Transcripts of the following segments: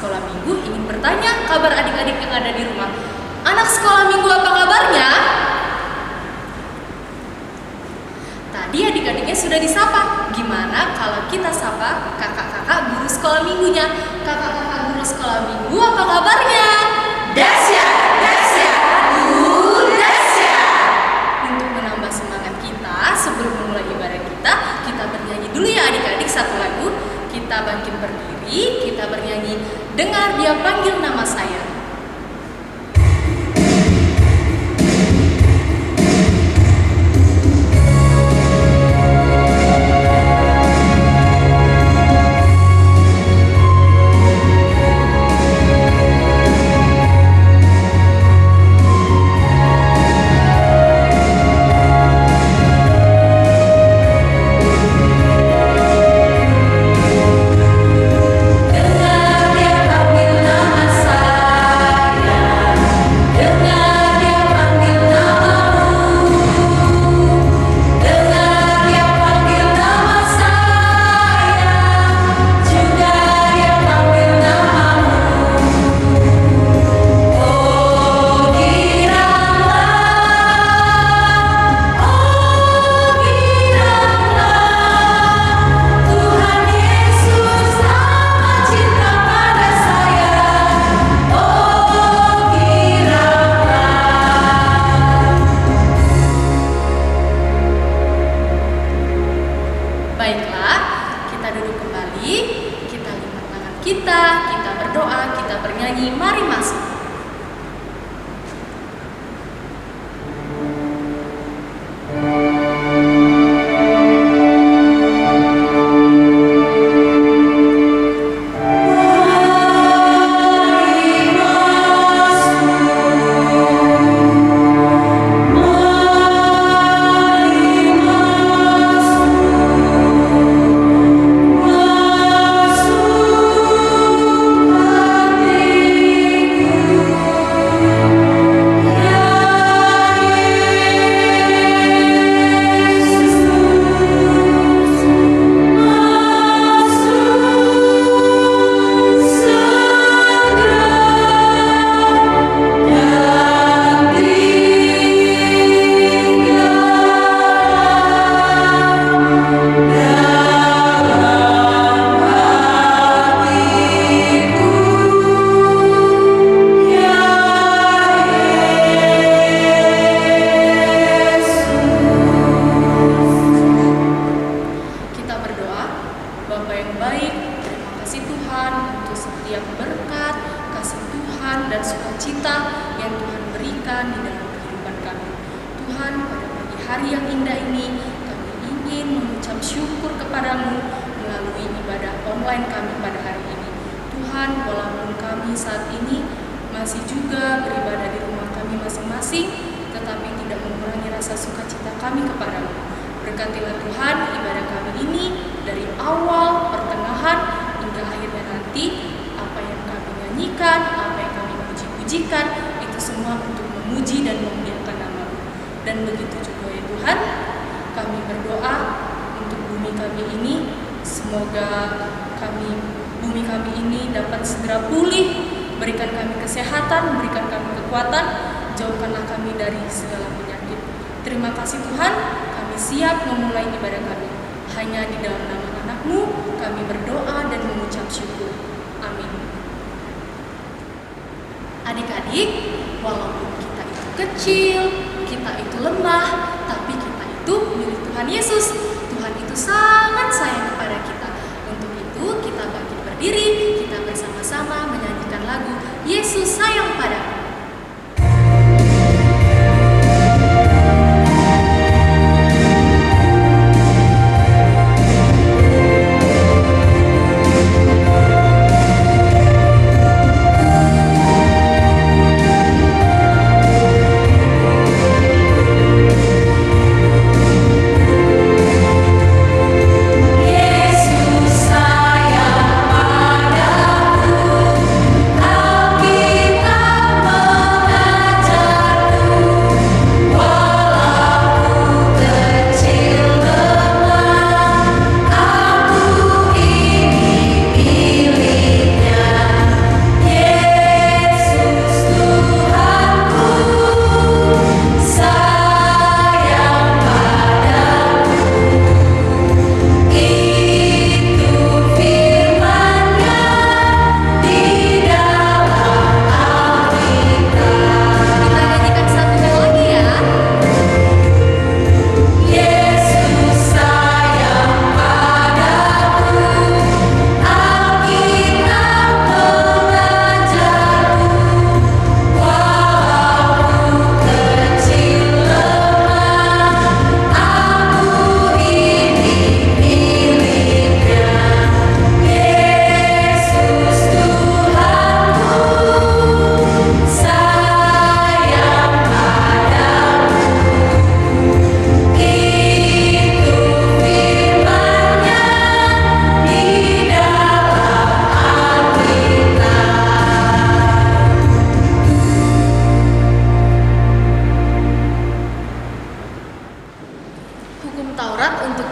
sekolah minggu ingin bertanya kabar adik-adik yang ada di rumah. Anak sekolah minggu apa kabarnya? Tadi adik-adiknya sudah disapa. Gimana kalau kita sapa kakak-kakak guru sekolah minggunya? Kakak-kakak guru sekolah minggu apa kabarnya? Dahsyat, dahsyat, dahsyat. Untuk menambah semangat kita sebelum memulai ibadah kita bernyanyi dulu ya adik-adik satu lagu. Kita bangkit berdiri, kita bernyanyi Dengar Dia Panggil Nama Saya. Kita berdoa, kita bernyanyi, mari masuk. Dan sukacita yang Tuhan berikan di dalam kehidupan kami. Tuhan, pada pagi hari yang indah ini, kami ingin mengucap syukur kepadamu melalui ibadah online kami pada hari ini. Tuhan, walaupun kami saat ini masih juga beribadah di rumah kami masing-masing, tetapi tidak mengurangi rasa sukacita kami kepadamu. Berkatilah Tuhan ibadah kami ini dari awal, pertengahan, hingga akhirnya nanti. Apa yang kami nyanyikan, apa yang kami puji-pujikan, itu semua untuk memuji dan memuliakan nama-Mu. Dan begitu juga ya Tuhan, kami berdoa untuk bumi kami ini, semoga bumi kami ini dapat segera pulih, berikan kami kesehatan, berikan kami kekuatan, jauhkanlah kami dari segala penyakit. Terima kasih Tuhan, kami siap memulai ibadah kami. Hanya di dalam nama anak-Mu kami berdoa dan mengucap syukur. Amin. Adik-adik, walaupun kita itu kecil, kita itu lemah, tapi kita itu milik Tuhan Yesus. Tuhan itu sangat sayang kepada kita. Untuk itu kita bangkit berdiri, kita bersama-sama menyanyikan lagu Yesus Sayang Padaku. Sayang padaku, Alkitab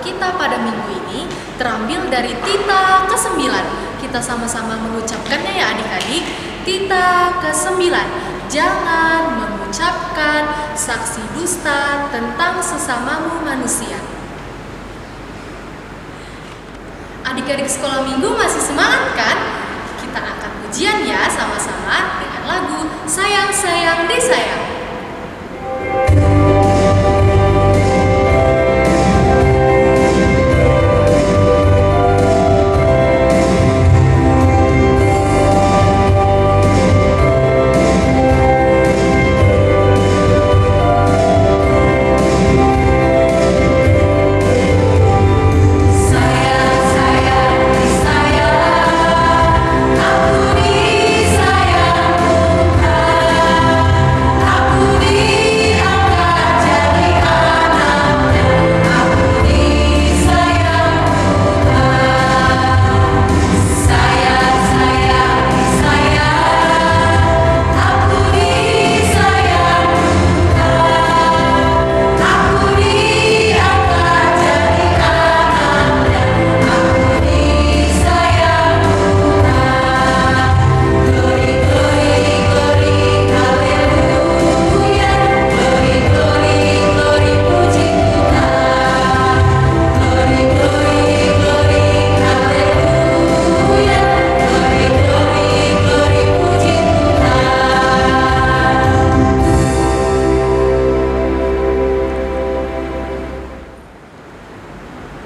kita pada minggu ini terambil dari Tita ke-9. Kita sama-sama mengucapkannya ya adik-adik. Tita ke-9. Jangan mengucapkan saksi dusta tentang sesamamu manusia. Adik-adik sekolah minggu masih semangat kan? Kita akan ujian ya sama-sama dengan lagu Sayang Sayang Disayang.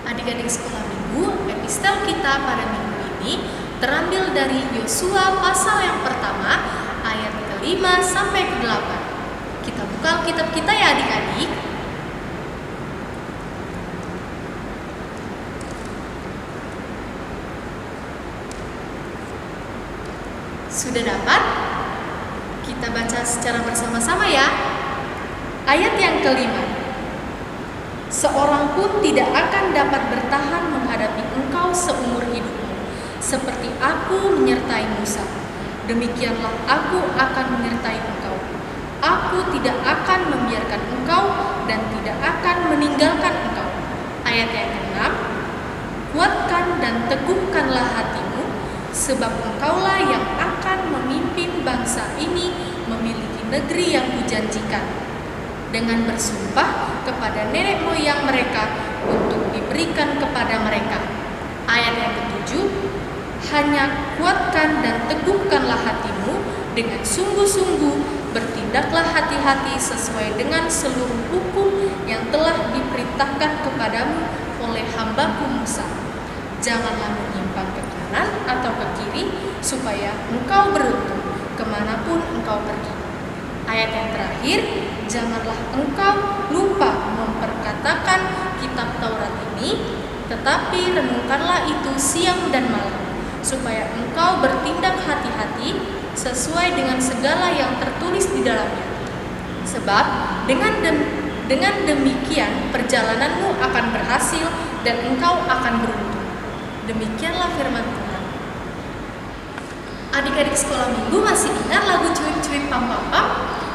Adik-adik sekolah minggu, epistel kita pada minggu ini terambil dari Yosua pasal yang pertama, ayat ke-5 sampai ke-8. Kita buka Alkitab kita ya adik-adik. Sudah dapat? Kita baca secara bersama-sama ya. Ayat yang ke-5. Seorang pun tidak akan dapat bertahan menghadapi engkau seumur hidupmu, seperti aku menyertai Musa. Demikianlah aku akan menyertai engkau. Aku tidak akan membiarkan engkau dan tidak akan meninggalkan engkau. Ayat yang ke-6. Kuatkan dan teguhkanlah hatimu, sebab engkaulah yang akan memimpin bangsa ini memiliki negeri yang kujanjikan, dengan bersumpah kepada nenek moyang mereka untuk diberikan kepada mereka. Ayat yang ke-7. Hanya kuatkan dan teguhkanlah hatimu dengan sungguh-sungguh, bertindaklah hati-hati sesuai dengan seluruh hukum yang telah diperintahkan kepadamu oleh hambaku Musa. Janganlah menyimpang ke kanan atau ke kiri, supaya engkau beruntung kemanapun engkau pergi. Ayat yang terakhir, janganlah engkau lupa memperkatakan kitab Taurat ini, tetapi renungkanlah itu siang dan malam, supaya engkau bertindak hati-hati sesuai dengan segala yang tertulis di dalamnya. Sebab dengan demikian perjalananmu akan berhasil dan engkau akan beruntung. Demikianlah firman Tuhan. Adik-adik sekolah minggu masih ingat lagu Cuip-Cuip Pam-Pam-Pam?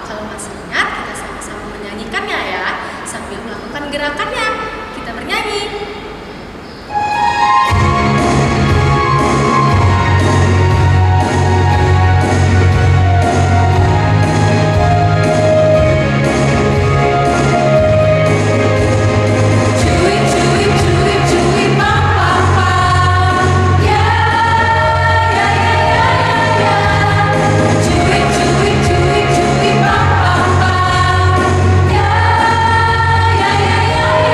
Kalau masih ingat, kita sama-sama menyanyikannya ya, sambil melakukan gerakannya. Kita bernyanyi. Cuip, cuip, cuip, pam, pam, pam. Ya, ya, ya, ya, ya.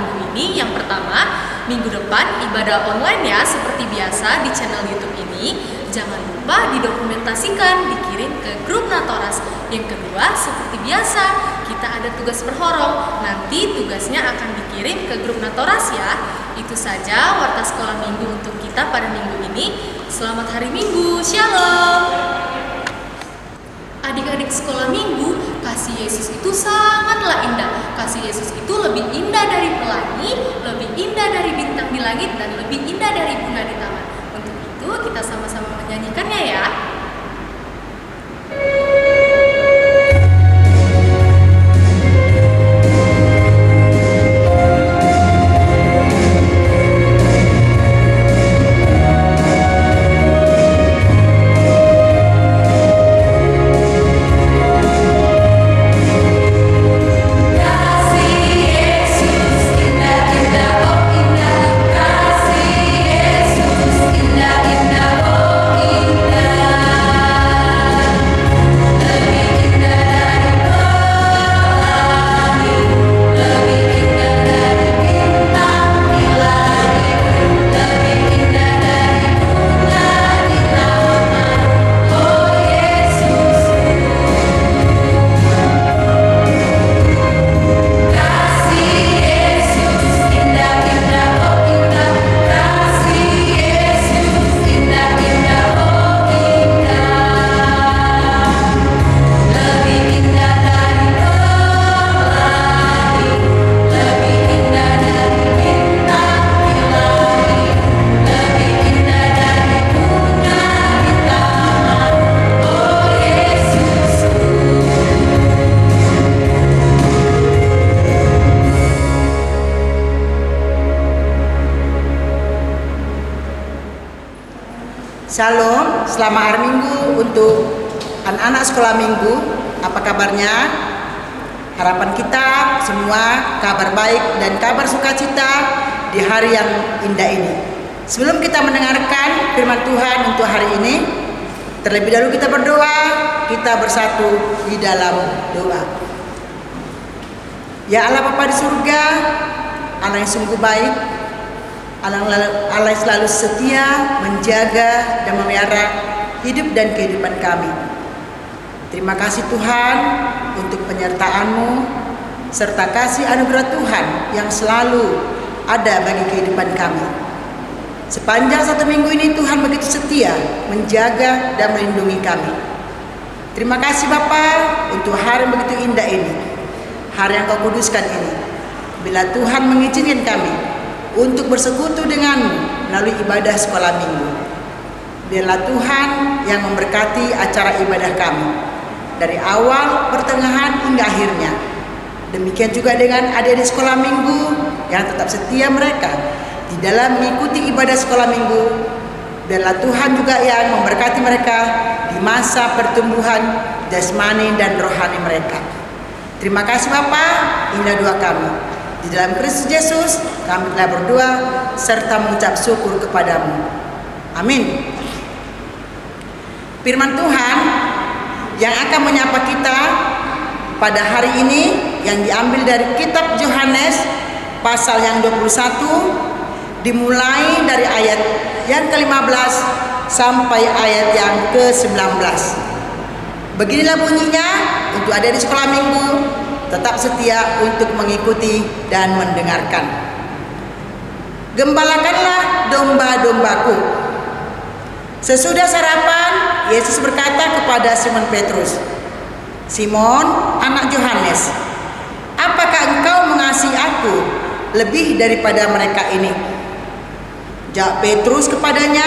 minggu ini. Yang pertama, minggu depan ibadah online ya seperti biasa di channel YouTube ini. Jangan lupa didokumentasikan, dikirim ke grup Natoras. Yang kedua, seperti biasa, kita ada tugas berhorong. Nanti tugasnya akan dikirim ke grup Natoras ya. Itu saja warta sekolah minggu untuk kita pada minggu ini. Selamat hari Minggu, Shalom. Adik-adik sekolah minggu, kasih Yesus itu sangatlah indah. Kasih Yesus itu lebih indah dari pelangi, lebih indah dari bintang di langit, dan lebih indah dari bunga di taman. Untuk itu kita sama-sama menyanyikannya ya. Shalom, selamat hari Minggu untuk anak-anak sekolah minggu. Apa kabarnya? Harapan kita semua kabar baik dan kabar sukacita di hari yang indah ini. Sebelum kita mendengarkan firman Tuhan untuk hari ini, terlebih dahulu kita berdoa, kita bersatu di dalam doa. Ya Allah Bapa di surga, Allah yang sungguh baik, Allah selalu setia menjaga dan memelihara hidup dan kehidupan kami. Terima kasih Tuhan untuk penyertaan-Mu serta kasih anugerah Tuhan yang selalu ada bagi kehidupan kami. Sepanjang satu minggu ini Tuhan begitu setia menjaga dan melindungi kami. Terima kasih Bapa untuk hari yang begitu indah ini, hari yang Kau kuduskan ini. Bila Tuhan mengizinkan kami untuk bersekutu denganmu melalui ibadah sekolah minggu, biarlah Tuhan yang memberkati acara ibadah kami dari awal, pertengahan hingga akhirnya. Demikian juga dengan adik-adik sekolah minggu yang tetap setia mereka di dalam mengikuti ibadah sekolah minggu. Biarlah Tuhan juga yang memberkati mereka di masa pertumbuhan jasmani dan rohani mereka. Terima kasih Bapa, indah doa kami. Di dalam Kristus Yesus kami telah berdoa serta mengucap syukur kepadamu. Amin. Firman Tuhan yang akan menyapa kita pada hari ini yang diambil dari kitab Yohanes pasal yang 21, dimulai dari ayat yang ke-15 sampai ayat yang ke-19. Beginilah bunyinya untuk adik-adik sekolah minggu, tetap setia untuk mengikuti dan mendengarkan. Gembalakanlah domba-dombaku. Sesudah sarapan, Yesus berkata kepada Simon Petrus, Simon, anak Yohanes, apakah engkau mengasihi aku lebih daripada mereka ini? Jawab Petrus kepadanya,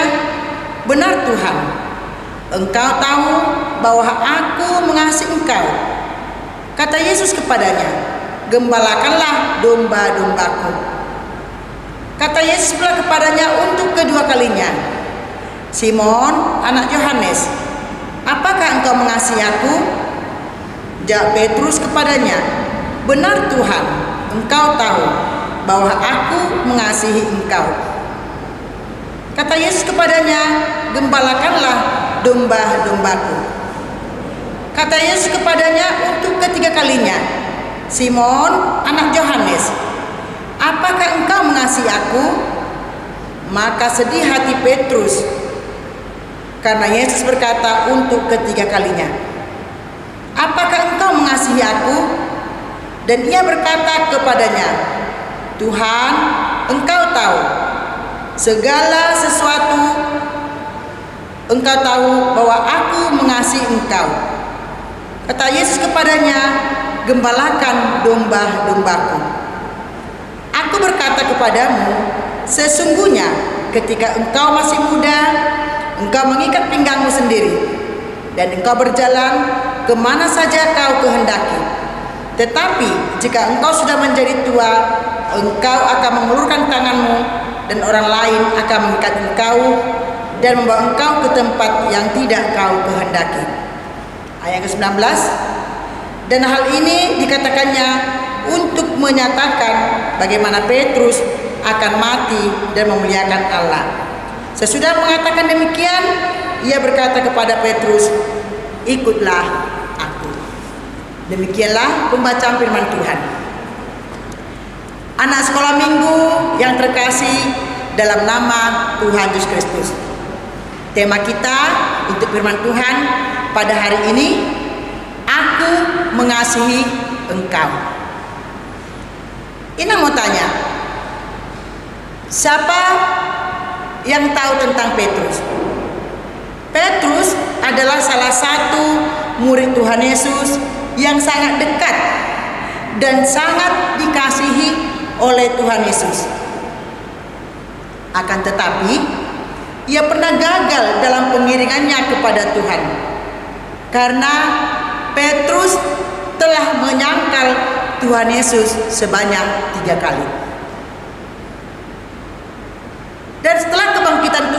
benar Tuhan, engkau tahu bahwa aku mengasihi engkau. Kata Yesus kepadanya, gembalakanlah domba-dombaku. Kata Yesus pula kepadanya untuk kedua kalinya, Simon, anak Yohanes, apakah engkau mengasihi aku? Jawab Petrus kepadanya, benar Tuhan, engkau tahu bahwa aku mengasihi engkau. Kata Yesus kepadanya, gembalakanlah domba-dombaku. Kata Yesus kepadanya untuk ketiga kalinya, Simon, anak Yohanes, apakah mengasihi aku?" Maka sedih hati Petrus karena Yesus berkata untuk ketiga kalinya, "Apakah engkau mengasihi aku?" Dan ia berkata kepadanya, "Tuhan, engkau tahu segala sesuatu. Engkau tahu bahwa aku mengasihi engkau." Kata Yesus kepadanya, "Gembalakan domba-dombaku. Aku berkata kepadamu, sesungguhnya ketika engkau masih muda, engkau mengikat pinggangmu sendiri, dan engkau berjalan kemana saja kau kehendaki. Tetapi jika engkau sudah menjadi tua, engkau akan mengulurkan tanganmu, dan orang lain akan mengikat engkau dan membawa engkau ke tempat yang tidak kau kehendaki." Ayat ke-19, dan hal ini dikatakannya untuk menyatakan bagaimana Petrus akan mati dan memuliakan Allah. Sesudah mengatakan demikian, ia berkata kepada Petrus, "Ikutlah aku." Demikianlah pembacaan firman Tuhan. Anak sekolah minggu yang terkasih dalam nama Tuhan Yesus Kristus, tema kita untuk firman Tuhan pada hari ini, "Aku mengasihi engkau." Ini mau tanya, siapa yang tahu tentang Petrus? Petrus adalah salah satu murid Tuhan Yesus yang sangat dekat dan sangat dikasihi oleh Tuhan Yesus. Akan tetapi, ia pernah gagal dalam pengiringannya kepada Tuhan karena Petrus telah menyangkal Tuhan Yesus sebanyak 3 kali. Dan setelah kebangkitan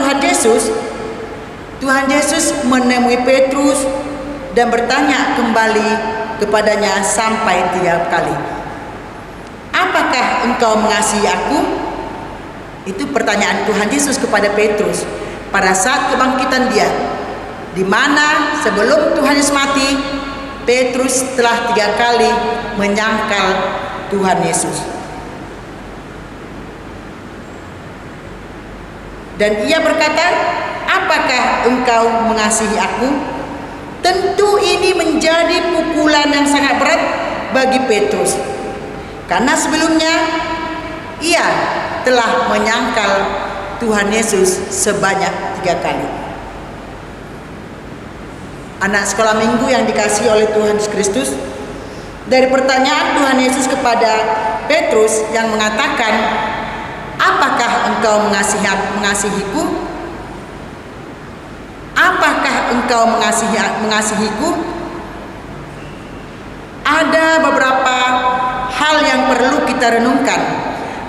Tuhan Yesus menemui Petrus dan bertanya kembali kepadanya sampai 3 kali. "Apakah engkau mengasihi aku?" Itu pertanyaan Tuhan Yesus kepada Petrus pada saat kebangkitan dia, di mana sebelum Tuhan Yesus mati, Petrus telah 3 kali menyangkal Tuhan Yesus. Dan ia berkata, "Apakah engkau mengasihi aku?" Tentu ini menjadi pukulan yang sangat berat bagi Petrus, karena sebelumnya ia telah menyangkal Tuhan Yesus sebanyak 3 kali. Anak sekolah minggu yang dikasihi oleh Tuhan Yesus Kristus, dari pertanyaan Tuhan Yesus kepada Petrus yang mengatakan, "Apakah engkau mengasihiku? Apakah engkau mengasihiku?" Ada beberapa hal yang perlu kita renungkan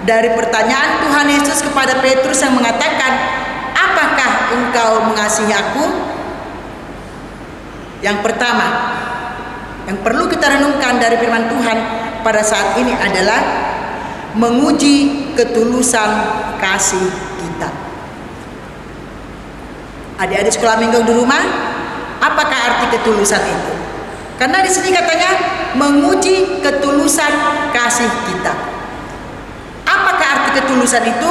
dari pertanyaan Tuhan Yesus kepada Petrus yang mengatakan, "Apakah engkau mengasihi aku?" Yang pertama yang perlu kita renungkan dari firman Tuhan pada saat ini adalah menguji ketulusan kasih kita. Adik-adik sekolah minggu di rumah, apakah arti ketulusan itu? Karena di sini katanya menguji ketulusan kasih kita. Apakah arti ketulusan itu?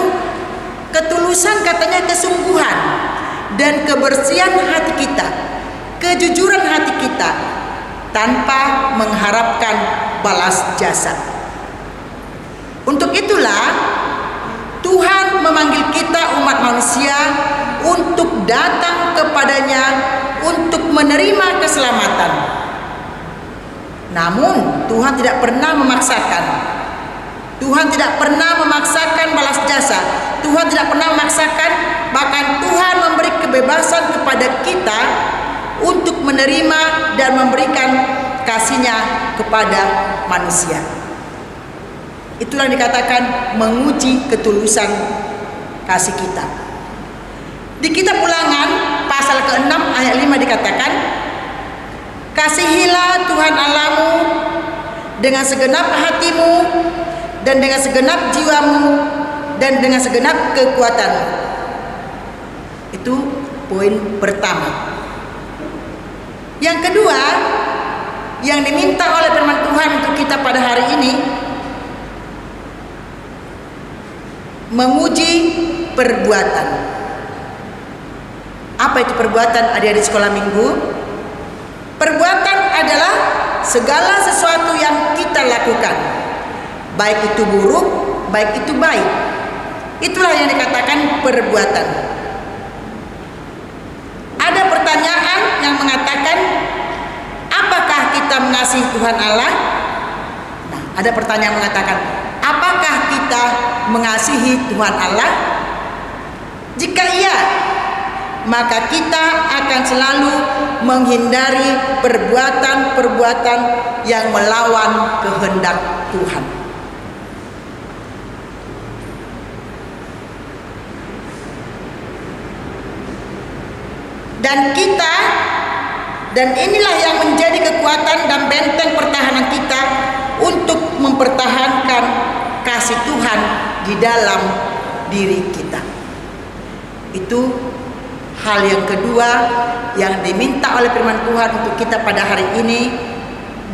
Ketulusan katanya kesungguhan dan kebersihan hati kita, kejujuran hati kita tanpa mengharapkan balas jasa. Untuk itulah Tuhan memanggil kita umat manusia untuk datang kepadanya untuk menerima keselamatan. Namun Tuhan tidak pernah memaksakan. Tuhan tidak pernah memaksakan balas jasa. Tuhan tidak pernah memaksakan, bahkan Tuhan memberi kebebasan kepada kita untuk menerima dan memberikan kasih-Nya kepada manusia. Itulah yang dikatakan menguji ketulusan kasih kita. Di kitab Ulangan pasal ke-6 ayat 5 dikatakan, "Kasihilah Tuhan Allahmu dengan segenap hatimu dan dengan segenap jiwamu dan dengan segenap kekuatanmu." Itu poin pertama. Yang kedua yang diminta oleh firman Tuhan untuk kita pada hari ini, menguji perbuatan. Apa itu perbuatan adik-adik sekolah minggu? Perbuatan adalah segala sesuatu yang kita lakukan, baik itu buruk, baik itu baik. Itulah yang dikatakan perbuatan. Ada pertanyaan yang mengatakan, apakah kita mengasihi Tuhan Allah? Nah, ada pertanyaan mengatakan, apakah kita mengasihi Tuhan Allah? Jika iya, maka kita akan selalu menghindari perbuatan-perbuatan yang melawan kehendak Tuhan. Dan inilah yang menjadi kekuatan dan benteng pertahanan kita untuk mempertahankan kasih Tuhan di dalam diri kita. Itu hal yang kedua yang diminta oleh firman Tuhan untuk kita pada hari ini,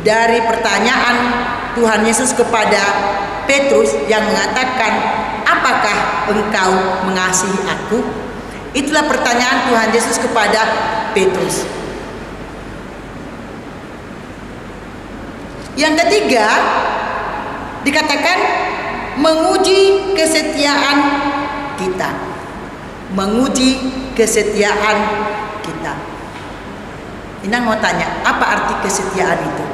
dari pertanyaan Tuhan Yesus kepada Petrus yang mengatakan, apakah engkau mengasihi aku? Itulah pertanyaan Tuhan Yesus kepada Petrus. Yang ketiga dikatakan menguji kesetiaan kita. Menguji kesetiaan kita. Inang mau tanya, apa arti kesetiaan itu?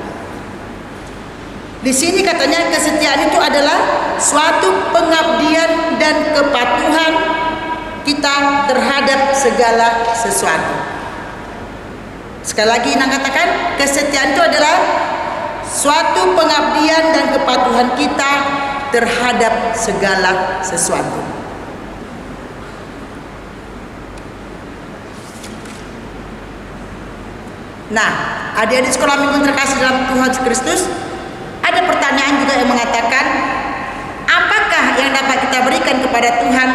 Di sini katanya kesetiaan itu adalah suatu pengabdian dan kepatuhan kita terhadap segala sesuatu. Sekali lagi Inang katakan, kesetiaan itu adalah suatu pengabdian dan kepatuhan kita terhadap segala sesuatu. Nah, adik-adik sekolah minggu terkasih dalam Tuhan Kristus, ada pertanyaan juga yang mengatakan, apakah yang dapat kita berikan kepada Tuhan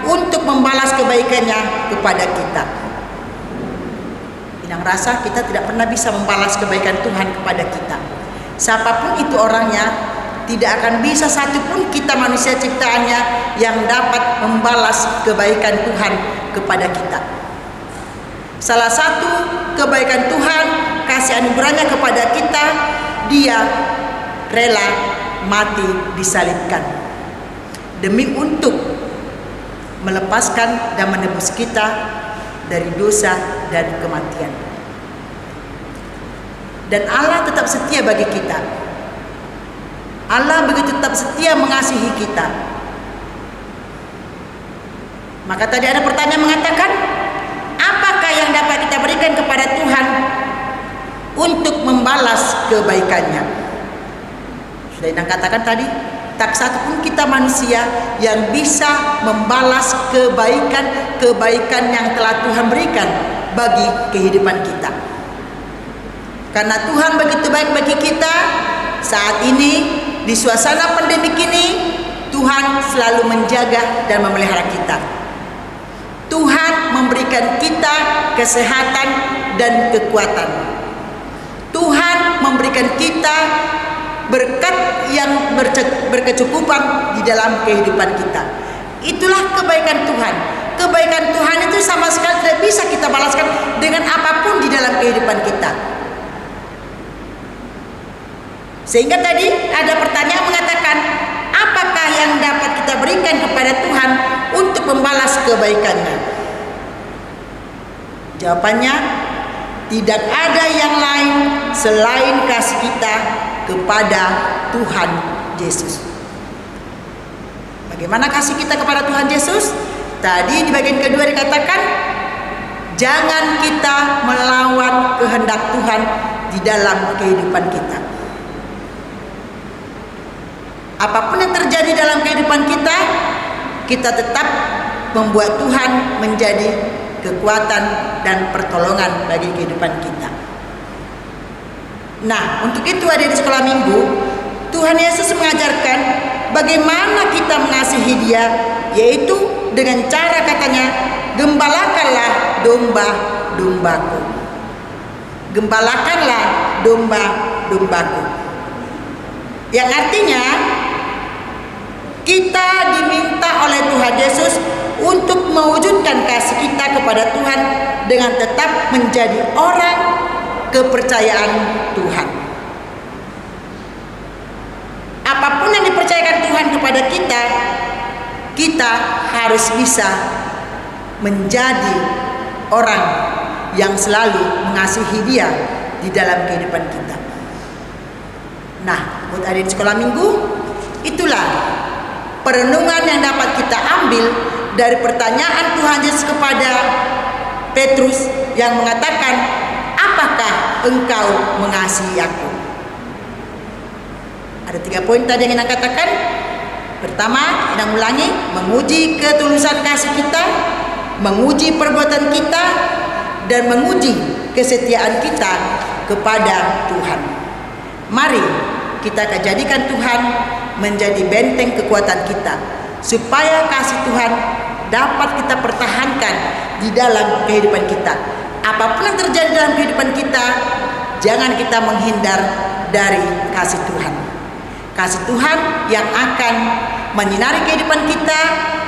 untuk membalas kebaikannya kepada kita? Inang rasa kita tidak pernah bisa membalas kebaikan Tuhan kepada kita. Siapapun itu orangnya, tidak akan bisa satupun kita manusia ciptaannya yang dapat membalas kebaikan Tuhan kepada kita. Salah satu kebaikan Tuhan, kasih anugerahnya kepada kita, Dia rela mati disalibkan demi untuk melepaskan dan menebus kita dari dosa dan kematian. Dan Allah tetap setia bagi kita. Allah begitu tetap setia mengasihi kita. Maka tadi ada pertanyaan mengatakan, apakah yang dapat kita berikan kepada Tuhan untuk membalas kebaikannya? Sudah Inang katakan tadi, tak satu pun kita manusia yang bisa membalas kebaikan yang telah Tuhan berikan bagi kehidupan kita. Karena Tuhan begitu baik bagi kita. Saat ini di suasana pandemik ini, Tuhan selalu menjaga dan memelihara kita. Tuhan memberikan kita kesehatan dan kekuatan. Tuhan memberikan kita berkat yang berkecukupan di dalam kehidupan kita. Itulah kebaikan Tuhan. Kebaikan Tuhan itu sama sekali tidak bisa kita balaskan dengan apapun di dalam kehidupan kita. Sehingga tadi ada pertanyaan mengatakan, apakah yang dapat kita berikan kepada Tuhan untuk membalas kebaikannya? Jawabannya, tidak ada yang lain selain kasih kita kepada Tuhan Yesus. Bagaimana kasih kita kepada Tuhan Yesus? Tadi di bagian kedua dikatakan, jangan kita melawan kehendak Tuhan di dalam kehidupan kita. Apapun yang terjadi dalam kehidupan kita, kita tetap membuat Tuhan menjadi kekuatan dan pertolongan bagi kehidupan kita. Nah, untuk itu ada di sekolah minggu, Tuhan Yesus mengajarkan bagaimana kita mengasihi Dia, yaitu dengan cara katanya, gembalakanlah domba-dombaku. Gembalakanlah domba-dombaku. Yang artinya, kita diminta oleh mewujudkan kasih kita kepada Tuhan dengan tetap menjadi orang kepercayaan Tuhan. Apapun yang dipercayakan Tuhan kepada kita, kita harus bisa menjadi orang yang selalu mengasihi Dia di dalam kehidupan kita. Nah, buat adik di sekolah minggu, itulah perenungan yang dapat kita ambil dari pertanyaan Tuhan Yesus kepada Petrus yang mengatakan, apakah engkau mengasihi aku? Ada 3 poin tadi yang ingin katakan. Pertama, kita ulangi, menguji ketulusan kasih kita, menguji perbuatan kita, dan menguji kesetiaan kita kepada Tuhan. Mari kita akan jadikan Tuhan menjadi benteng kekuatan kita, supaya kasih Tuhan dapat kita pertahankan di dalam kehidupan kita. Apapun yang terjadi dalam kehidupan kita, jangan kita menghindar dari kasih Tuhan. Kasih Tuhan yang akan menyinari kehidupan kita,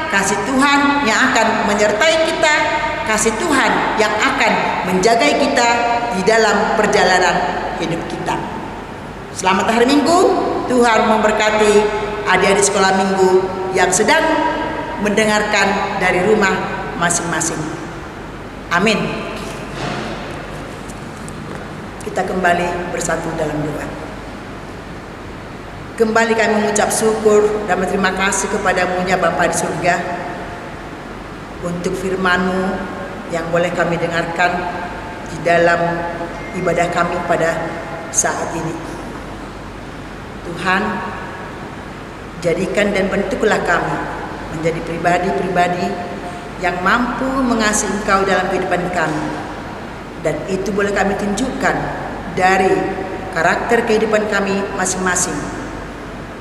kasih Tuhan yang akan menyertai kita, kasih Tuhan yang akan menjaga kita di dalam perjalanan hidup kita. Selamat hari Minggu. Tuhan memberkati adik-adik sekolah minggu yang sedang mendengarkan dari rumah masing-masing. Amin. Kita kembali bersatu dalam doa. Kembali kami mengucap syukur dan berterima kasih kepadamu ya Bapa di surga, untuk firman-Mu yang boleh kami dengarkan di dalam ibadah kami pada saat ini. Tuhan, jadikan dan bentuklah kami menjadi pribadi-pribadi yang mampu mengasihi Engkau dalam kehidupan kami. Dan itu boleh kami tunjukkan dari karakter kehidupan kami masing-masing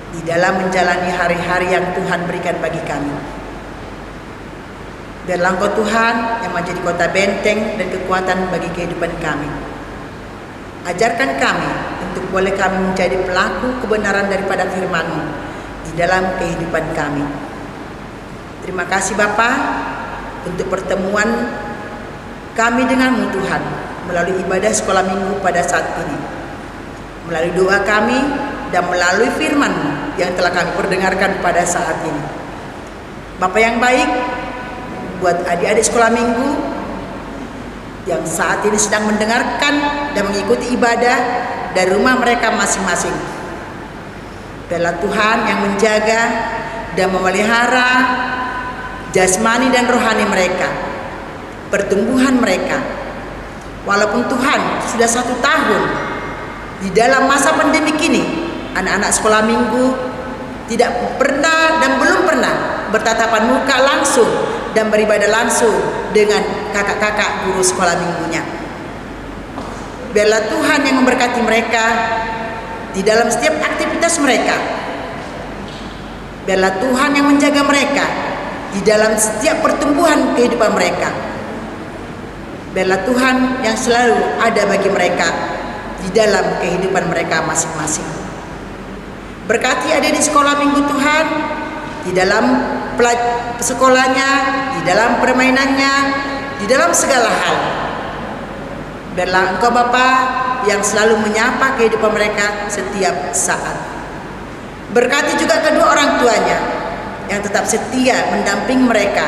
di dalam menjalani hari-hari yang Tuhan berikan bagi kami. Biarlah Engkau Tuhan yang menjadi kota benteng dan kekuatan bagi kehidupan kami. Ajarkan kami untuk boleh kami menjadi pelaku kebenaran daripada firman-Mu di dalam kehidupan kami. Terima kasih Bapa untuk pertemuan kami dengan-Mu Tuhan melalui ibadah sekolah minggu pada saat ini, melalui doa kami dan melalui firman-Mu yang telah kami perdengarkan pada saat ini. Bapa yang baik, buat adik-adik sekolah minggu yang saat ini sedang mendengarkan dan mengikuti ibadah dari rumah mereka masing-masing, biarlah Tuhan yang menjaga dan memelihara jasmani dan rohani mereka, pertumbuhan mereka. Walaupun Tuhan sudah 1 tahun di dalam masa pandemi kini, anak-anak sekolah minggu tidak pernah dan belum pernah bertatapan muka langsung dan beribadah langsung dengan kakak-kakak guru sekolah minggunya. Biarlah Tuhan yang memberkati mereka di dalam setiap aktivitas mereka. Biarlah Tuhan yang menjaga mereka di dalam setiap pertumbuhan kehidupan mereka. Biarlah Tuhan yang selalu ada bagi mereka di dalam kehidupan mereka masing-masing. Berkati adik di sekolah minggu Tuhan, di dalam sekolahnya, di dalam permainannya, di dalam segala hal. Biarlah Engkau Bapa yang selalu menyapa kehidupan mereka setiap saat. Berkati juga kedua orang tuanya yang tetap setia mendamping mereka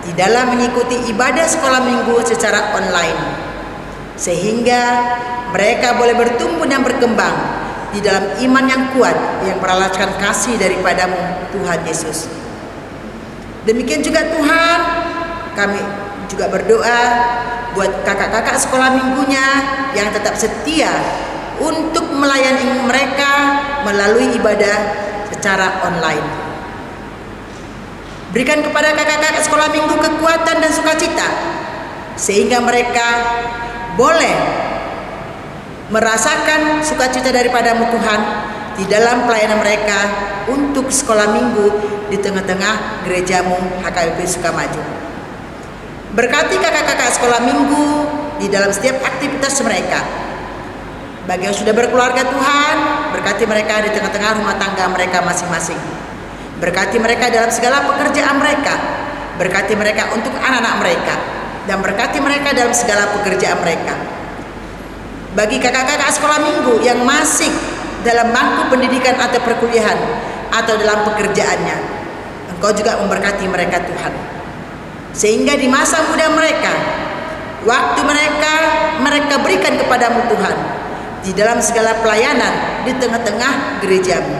di dalam mengikuti ibadah sekolah minggu secara online, sehingga mereka boleh bertumbuh dan berkembang di dalam iman yang kuat yang beralaskan kasih daripada-Mu Tuhan Yesus. Demikian juga Tuhan, kami juga berdoa buat kakak-kakak sekolah minggunya yang tetap setia untuk melayani mereka melalui ibadah secara online. Berikan kepada kakak-kakak sekolah minggu kekuatan dan sukacita, sehingga mereka boleh merasakan sukacita daripada-Mu Tuhan di dalam pelayanan mereka untuk sekolah minggu di tengah-tengah gereja-Mu HKBP Sukamaju. Berkati kakak-kakak sekolah minggu di dalam setiap aktivitas mereka. Bagi yang sudah berkeluarga Tuhan, berkati mereka di tengah-tengah rumah tangga mereka masing-masing. Berkati mereka dalam segala pekerjaan mereka, Berkati mereka untuk anak-anak mereka, dan berkati mereka dalam segala pekerjaan mereka. Bagi kakak-kakak sekolah minggu yang masih dalam bangku pendidikan atau perkuliahan atau dalam pekerjaannya, Engkau juga memberkati mereka Tuhan. Sehingga di masa muda mereka, waktu mereka berikan kepadamu Tuhan, di dalam segala pelayanan di tengah-tengah gerejamu.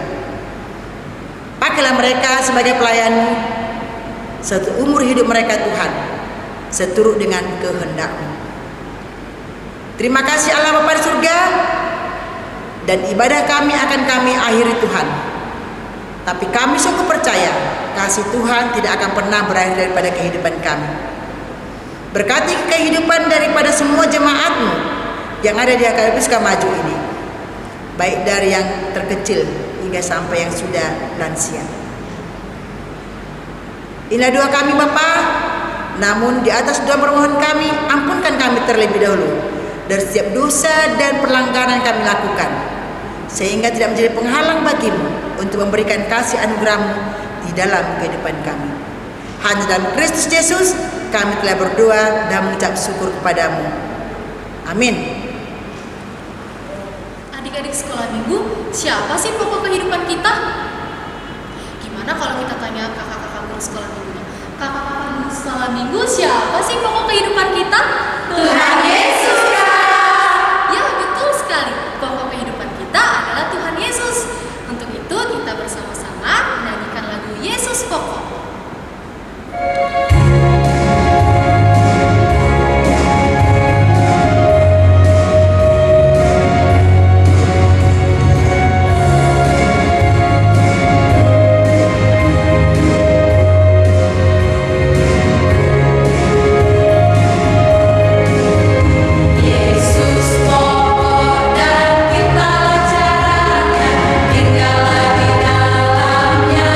Pakailah mereka sebagai pelayan-Mu satu umur hidup mereka Tuhan, seturut dengan kehendak-Mu. Terima kasih Allah Bapa di surga, dan ibadah kami akan kami akhiri Tuhan. Tapi kami sungguh percaya kasih Tuhan tidak akan pernah berakhir daripada kehidupan kami. Berkati kehidupan daripada semua jemaat-Mu yang ada di HKBP Sukamaju ini, baik dari yang terkecil hingga sampai yang sudah lansia. Inilah doa kami Bapa. Namun di atas doa permohonan kami, ampunkan kami terlebih dahulu dari setiap dosa dan pelanggaran yang kami lakukan, sehingga tidak menjadi penghalang bagi-Mu untuk memberikan kasih anugerah-Mu di dalam kehidupan kami. Hanya dalam Kristus Yesus kami telah berdoa dan mengucap syukur kepadamu. Amin. Adik-adik sekolah minggu, siapa sih pokok kehidupan kita? Gimana kalau kita tanya kakak-kakak guru sekolah minggu? Kakak-kakak guru sekolah minggu, siapa sih pokok kehidupan kita? Tuhan Yesus, Kak. Ya, betul sekali. Pokok kehidupan kita adalah Tuhan Yesus. Untuk itu kita bersama-sama menyanyikan lagu Yesus Pokok. Yesus pokok dan kitalah caranya, tinggallah di dalamnya.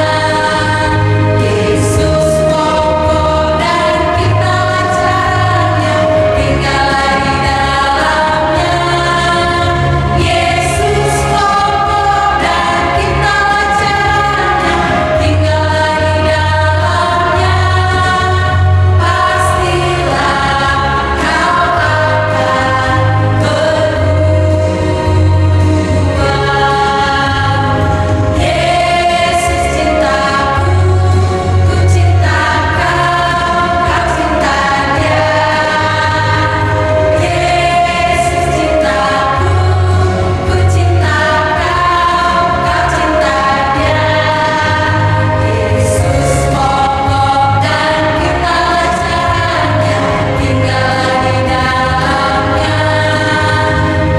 Yesus pokok dan kitalah caranya, tinggallah di dalamnya. Yesus pokok dan kitalah caranya, tinggallah di dalamnya. Pastilah kau Yesus cintaku, ku cinta kau, kau cinta Dia. Yesus cintaku, ku cinta kau, kau cinta Dia. Yesus pokok dan kitalah caranya, tinggallah di dalamnya.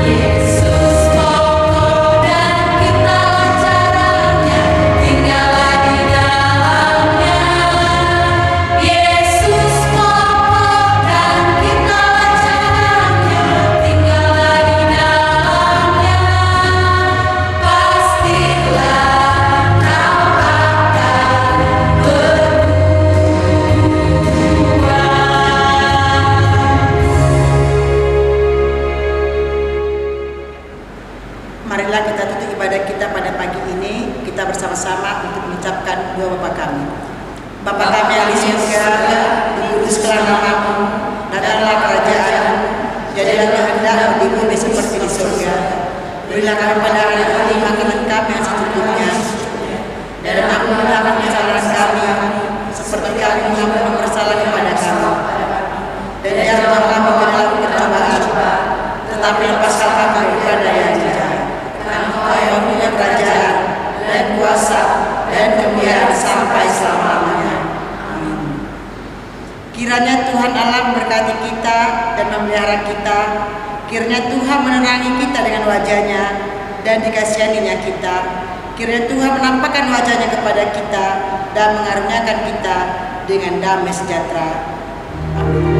Yesus pokok dan kitalah caranya, tinggallah di dalamnya. Yesus pokok dan kitalah caranya, tinggallah di dalamnya. Pastilah kau akan Marilah kita tutup ibadah kita pada pagi ini, kita bersama-sama untuk mengucapkan doa Bapa kami. Bapa kami yang di surga, dikuduskanlah nama-Mu, datanglah kerajaan-Mu, jadilah kehendak-Mu di bumi seperti di surga. Berilah kami pada hari ini makanan kami yang secukupnya, dan ampunilah kesalahan kami, seperti kami mengampuni bersalah kepada kami. Dan janganlah kami ke dalam pencobaan, tetapi lepaskanlah kami dari yang jahat. Engkau yang punya kerajaan dan kuasa dan kemuliaan sampai selama-lamanya. Amin. Kiranya Tuhan Allah memberkati kita dan memelihara kita. Kiranya Tuhan menerangi kita dengan wajah-Nya dan dikasihaninya kita. Kiranya Tuhan menampakkan wajah-Nya kepada kita dan mengaruniakan kita dengan damai sejahtera. Amin.